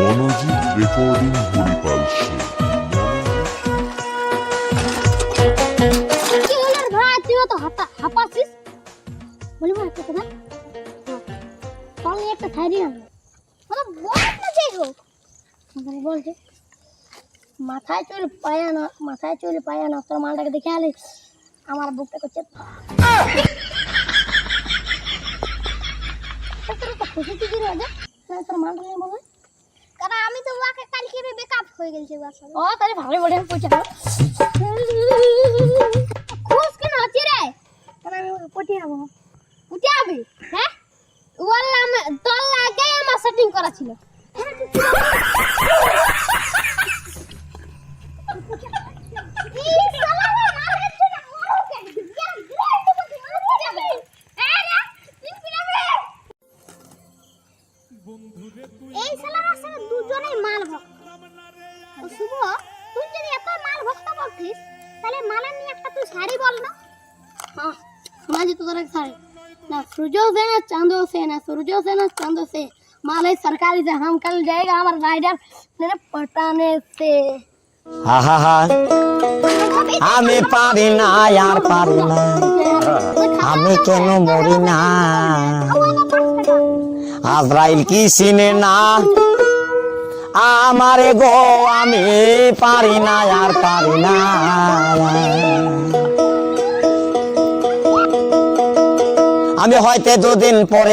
Manojit recording Haripal সে। কি হলো রে ভাই, তুই তো হাঁপাচ্ছিস। বলি ভাই একটা কথা, চল নিয়ে একটা ছাইরি আনবো। মানে বল না যাই হোক, মানে বলছে মাথায় চুল পায়া না তোর মালটাকে দেখে আলে আমার বুকটা করছে। খুশি কি রে আজ তোর মালটা নিয়ে বল, কারণ আমি তো ওকে কালকে বেকআপ হয়ে গেছে বাসা। ও তাহলে ভালো বড় পয়সা খুশ কেন হচ্ছে রে? কারণ আমি পটি যাবো। পটি যাবি? হ্যাঁ বললাম তোর লাগে আমার সেটিং করা ছিল। এই শালারা সব দুজনেই মাল ভক্ত। ও শুভ, তুই যদি এত মাল ভক্ত বলছিস তাহলে মালের নিয়ে একটা তুই শাড়ি বল না। हाँ समाजी तो तरह सारे ना सूरजो से ना चांदो से ना सूरजो से ना चांदो से माल है सरकारी से हम कल जाएगा हमारा राइडर मेरे पटाने से। हा हा हा আমি পারি না আর পারি না আমি কেন মরি না আজরাইল কি চিনে না আমারে গো আমি পারি না আর পারি না আমি হয়তো দুদিন পরে